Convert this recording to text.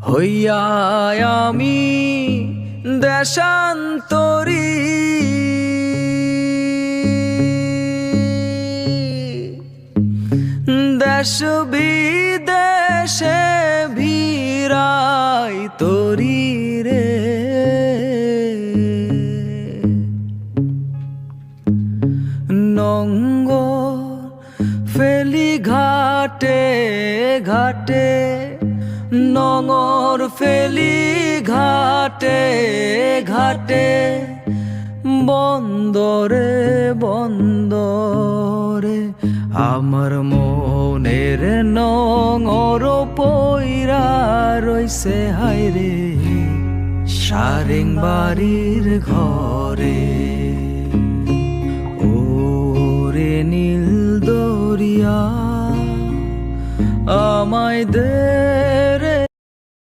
হইয়া আমি দেশান্তরী, দেশ বিদেশে ভিড়াই তরি রে। নঙ্গর ফেলি ঘাটে ঘাটে, নঙর ফেলি ঘাটে ঘাটে, বন্দরে বন্দরে আমার মনের নঙর পইরা রইছে হায়রে সারেং বাড়ির ঘরে। ওরে নীল দরিয়া আমায় দে